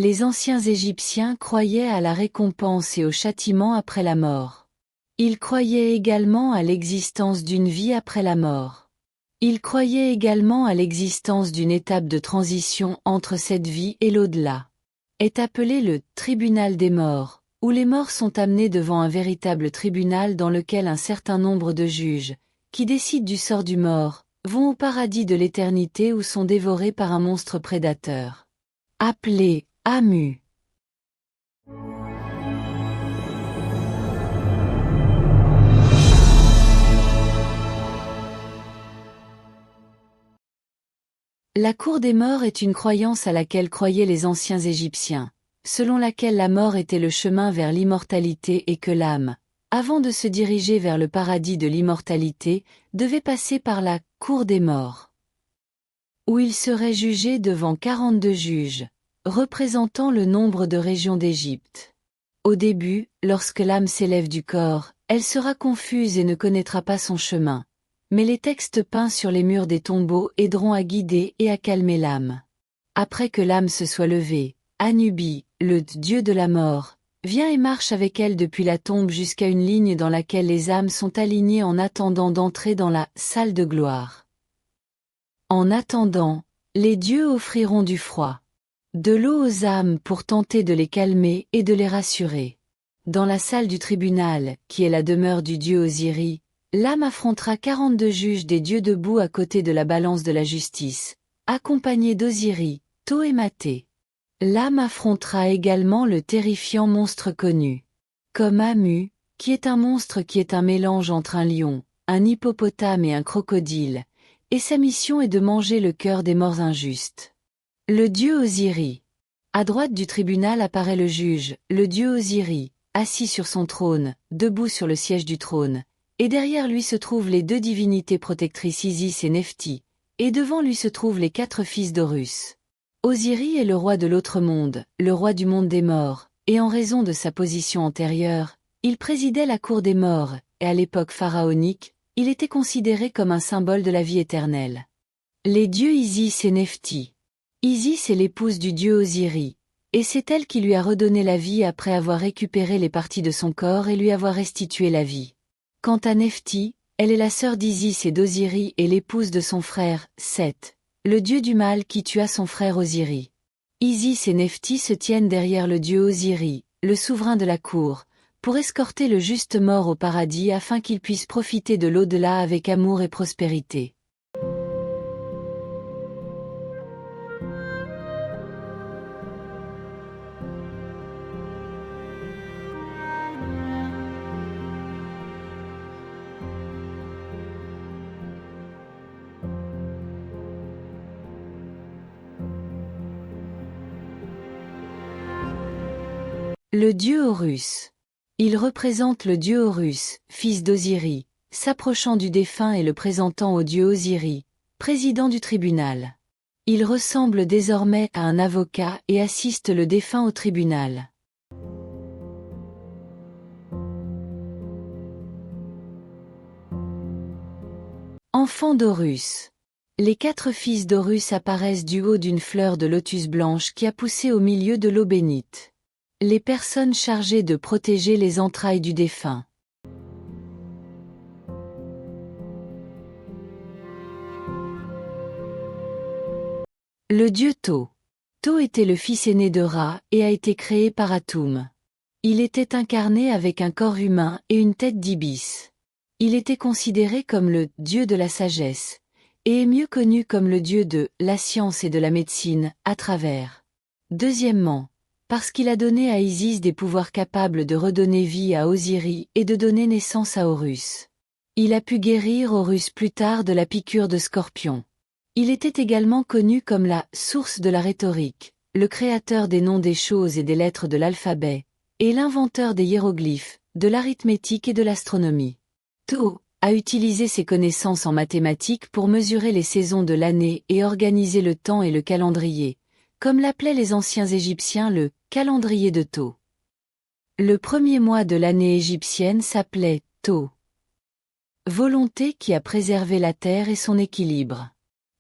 Les anciens Égyptiens croyaient à la récompense et au châtiment après la mort. Ils croyaient également à l'existence d'une vie après la mort. Ils croyaient également à l'existence d'une étape de transition entre cette vie et l'au-delà. Est appelé le tribunal des morts, où les morts sont amenés devant un véritable tribunal dans lequel un certain nombre de juges, qui décident du sort du mort, vont au paradis de l'éternité ou sont dévorés par un monstre prédateur. Appelé Amu. La cour des morts est une croyance à laquelle croyaient les anciens Égyptiens, selon laquelle la mort était le chemin vers l'immortalité et que l'âme, avant de se diriger vers le paradis de l'immortalité, devait passer par la cour des morts, où il serait jugé devant 42 juges, représentant le nombre de régions d'Égypte. Au début, lorsque l'âme s'élève du corps, elle sera confuse et ne connaîtra pas son chemin. Mais les textes peints sur les murs des tombeaux aideront à guider et à calmer l'âme. Après que l'âme se soit levée, Anubi, le dieu de la mort, vient et marche avec elle depuis la tombe jusqu'à une ligne dans laquelle les âmes sont alignées en attendant d'entrer dans la salle de gloire. En attendant, les dieux offriront du froid, de l'eau aux âmes pour tenter de les calmer et de les rassurer. Dans la salle du tribunal, qui est la demeure du dieu Osiris, l'âme affrontera 42 juges des dieux debout à côté de la balance de la justice, accompagnés d'Osiris, Tho et Maté. L'âme affrontera également le terrifiant monstre connu comme Amu, qui est un monstre qui est un mélange entre un lion, un hippopotame et un crocodile, et sa mission est de manger le cœur des morts injustes. Le dieu Osiris. À droite du tribunal apparaît le juge, le dieu Osiris, assis sur son trône, debout sur le siège du trône. Et derrière lui se trouvent les deux divinités protectrices Isis et Nephti, et devant lui se trouvent les 4 fils d'Horus. Osiris est le roi de l'autre monde, le roi du monde des morts, et en raison de sa position antérieure, il présidait la cour des morts, et à l'époque pharaonique, il était considéré comme un symbole de la vie éternelle. Les dieux Isis et Nephti. Isis est l'épouse du dieu Osiris, et c'est elle qui lui a redonné la vie après avoir récupéré les parties de son corps et lui avoir restitué la vie. Quant à Nephti, elle est la sœur d'Isis et d'Osiris et l'épouse de son frère, Seth, le dieu du mal qui tua son frère Osiris. Isis et Nephti se tiennent derrière le dieu Osiris, le souverain de la cour, pour escorter le juste mort au paradis afin qu'il puisse profiter de l'au-delà avec amour et prospérité. Le dieu Horus. Il représente le dieu Horus, fils d'Osiris, s'approchant du défunt et le présentant au dieu Osiris, président du tribunal. Il ressemble désormais à un avocat et assiste le défunt au tribunal. Enfant d'Horus. Les 4 fils d'Horus apparaissent du haut d'une fleur de lotus blanche qui a poussé au milieu de l'eau bénite. Les personnes chargées de protéger les entrailles du défunt. Le dieu Tho. Tho était le fils aîné de Ra et a été créé par Atum. Il était incarné avec un corps humain et une tête d'ibis. Il était considéré comme le dieu de la sagesse, et est mieux connu comme le dieu de la science et de la médecine, à travers. Deuxièmement, parce qu'il a donné à Isis des pouvoirs capables de redonner vie à Osiris et de donner naissance à Horus. Il a pu guérir Horus plus tard de la piqûre de scorpion. Il était également connu comme la source de la rhétorique, le créateur des noms des choses et des lettres de l'alphabet, et l'inventeur des hiéroglyphes, de l'arithmétique et de l'astronomie. Tho a utilisé ses connaissances en mathématiques pour mesurer les saisons de l'année et organiser le temps et le calendrier, comme l'appelaient les anciens Égyptiens le calendrier de Tho. Le premier mois de l'année égyptienne s'appelait Tho. Volonté qui a préservé la terre et son équilibre.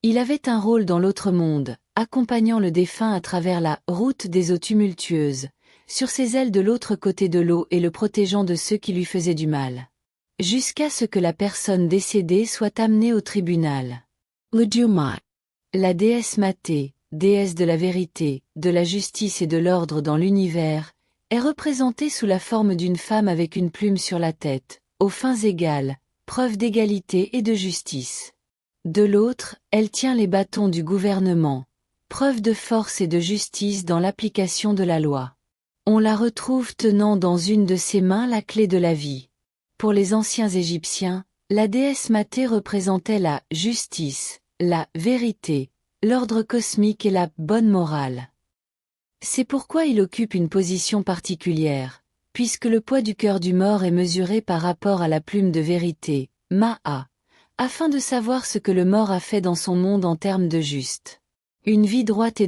Il avait un rôle dans l'autre monde, accompagnant le défunt à travers la route des eaux tumultueuses, sur ses ailes de l'autre côté de l'eau et le protégeant de ceux qui lui faisaient du mal. Jusqu'à ce que la personne décédée soit amenée au tribunal. L'Dumat. La déesse Maté, déesse de la vérité, de la justice et de l'ordre dans l'univers, est représentée sous la forme d'une femme avec une plume sur la tête, aux fins égales, preuve d'égalité et de justice. De l'autre, elle tient les bâtons du gouvernement, preuve de force et de justice dans l'application de la loi. On la retrouve tenant dans une de ses mains la clé de la vie. Pour les anciens Égyptiens, la déesse Maté représentait la justice, la vérité, l'ordre cosmique et la bonne morale. C'est pourquoi il occupe une position particulière, puisque le poids du cœur du mort est mesuré par rapport à la plume de vérité, Ma'a, afin de savoir ce que le mort a fait dans son monde en termes de juste. Une vie droite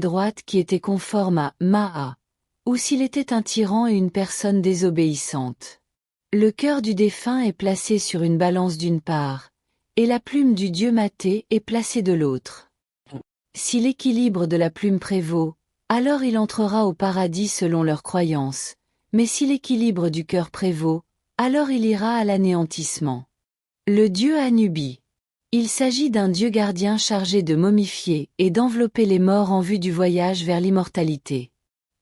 qui était conforme à Ma'a, ou s'il était un tyran et une personne désobéissante. Le cœur du défunt est placé sur une balance d'une part, et la plume du dieu Maté est placée de l'autre. Si l'équilibre de la plume prévaut, alors il entrera au paradis selon leur croyance, mais si l'équilibre du cœur prévaut, alors il ira à l'anéantissement. Le dieu Anubi. Il s'agit d'un dieu gardien chargé de momifier et d'envelopper les morts en vue du voyage vers l'immortalité.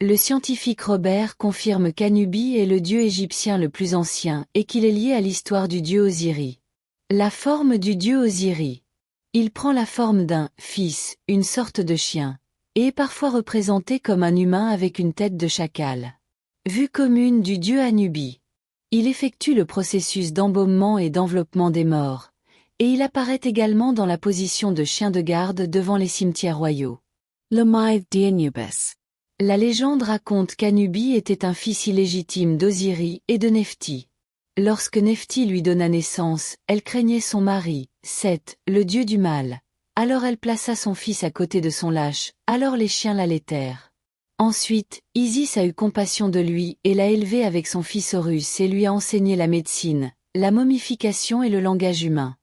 Le scientifique Robert confirme qu'Anubi est le dieu égyptien le plus ancien et qu'il est lié à l'histoire du dieu Osiris. La forme du dieu Osiris. Il prend la forme d'un fils, une sorte de chien, et est parfois représenté comme un humain avec une tête de chacal. Vue commune du dieu Anubi. Il effectue le processus d'embaumement et d'enveloppement des morts, et il apparaît également dans la position de chien de garde devant les cimetières royaux. Le Mythe d'Anubis. La légende raconte qu'Anubi était un fils illégitime d'Osiris et de Nephti. Lorsque Nephti lui donna naissance, elle craignait son mari, Seth, le dieu du mal. Alors elle plaça son fils à côté de son lâche, alors les chiens l'allaitèrent. Ensuite, Isis a eu compassion de lui et l'a élevé avec son fils Horus et lui a enseigné la médecine, la momification et le langage humain.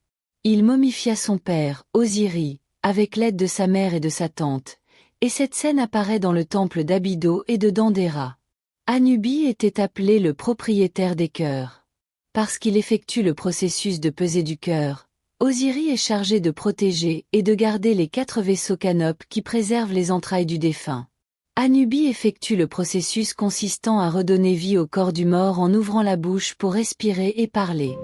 Il momifia son père, Osiris, avec l'aide de sa mère et de sa tante, et cette scène apparaît dans le temple d'Abydos et de Dendera. Anubi était appelé le propriétaire des cœurs. Parce qu'il effectue le processus de pesée du cœur, Osiris est chargé de protéger et de garder les 4 vaisseaux canopes qui préservent les entrailles du défunt. Anubi effectue le processus consistant à redonner vie au corps du mort en ouvrant la bouche pour respirer et parler.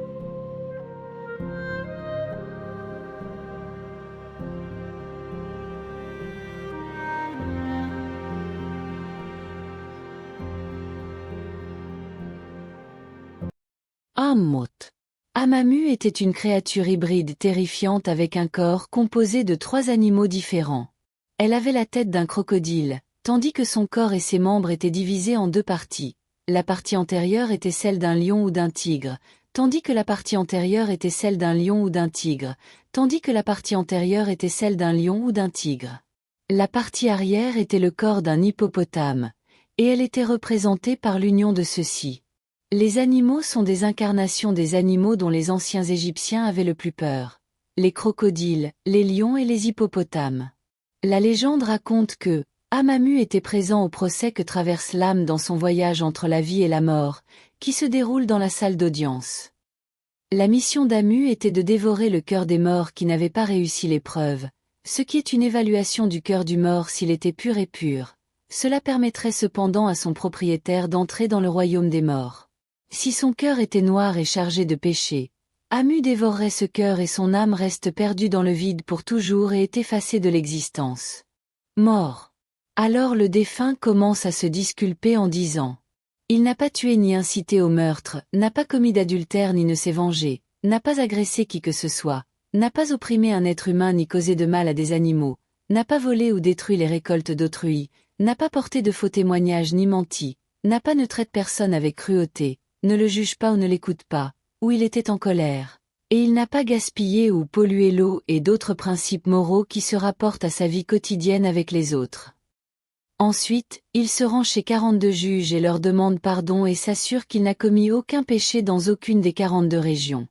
Ammut. Amamu était une créature hybride terrifiante avec un corps composé de 3 animaux différents. Elle avait la tête d'un crocodile, tandis que son corps et ses membres étaient divisés en 2 parties. La partie antérieure était celle d'un lion ou d'un tigre, tandis que la partie antérieure était celle d'un lion ou d'un tigre, tandis que la partie antérieure était celle d'un lion ou d'un tigre. La partie arrière était le corps d'un hippopotame, et elle était représentée par l'union de ceux-ci. Les animaux sont des incarnations des animaux dont les anciens Égyptiens avaient le plus peur. Les crocodiles, les lions et les hippopotames. La légende raconte que Amamu était présent au procès que traverse l'âme dans son voyage entre la vie et la mort, qui se déroule dans la salle d'audience. La mission d'Amu était de dévorer le cœur des morts qui n'avaient pas réussi l'épreuve, ce qui est une évaluation du cœur du mort s'il était pur et pur. Cela permettrait cependant à son propriétaire d'entrer dans le royaume des morts. Si son cœur était noir et chargé de péché, Amu dévorerait ce cœur et son âme reste perdue dans le vide pour toujours et est effacée de l'existence. Mort. Alors le défunt commence à se disculper en disant « Il n'a pas tué ni incité au meurtre, n'a pas commis d'adultère ni ne s'est vengé, n'a pas agressé qui que ce soit, n'a pas opprimé un être humain ni causé de mal à des animaux, n'a pas volé ou détruit les récoltes d'autrui, n'a pas porté de faux témoignages ni menti, n'a pas ne traite personne avec cruauté, ne le juge pas ou ne l'écoute pas, ou il était en colère. Et il n'a pas gaspillé ou pollué l'eau et d'autres principes moraux qui se rapportent à sa vie quotidienne avec les autres. » Ensuite, il se rend chez 42 juges et leur demande pardon et s'assure qu'il n'a commis aucun péché dans aucune des 42 régions.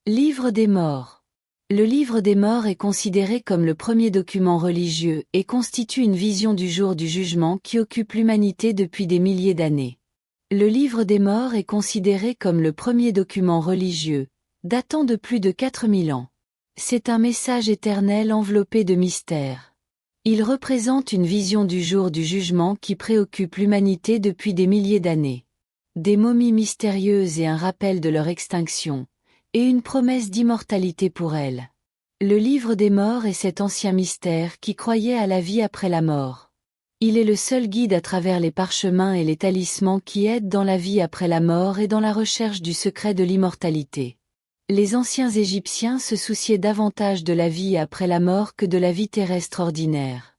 Livre des morts. Le livre des morts est considéré comme le premier document religieux et constitue une vision du jour du jugement qui occupe l'humanité depuis des milliers d'années. Le livre des morts est considéré comme le premier document religieux, datant de plus de 4000 ans. C'est un message éternel enveloppé de mystère. Il représente une vision du jour du jugement qui préoccupe l'humanité depuis des milliers d'années. Des momies mystérieuses et un rappel de leur extinction, et une promesse d'immortalité pour elles. Le livre des morts est cet ancien mystère qui croyait à la vie après la mort. Il est le seul guide à travers les parchemins et les talismans qui aident dans la vie après la mort et dans la recherche du secret de l'immortalité. Les anciens Égyptiens se souciaient davantage de la vie après la mort que de la vie terrestre ordinaire.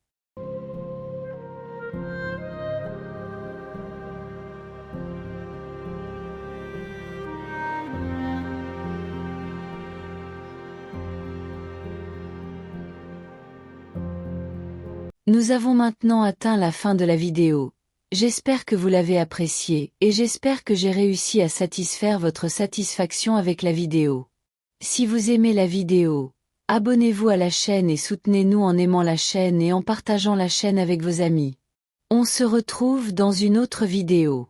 Nous avons maintenant atteint la fin de la vidéo. J'espère que vous l'avez appréciée et j'espère que j'ai réussi à satisfaire votre satisfaction avec la vidéo. Si vous aimez la vidéo, abonnez-vous à la chaîne et soutenez-nous en aimant la chaîne et en partageant la chaîne avec vos amis. On se retrouve dans une autre vidéo.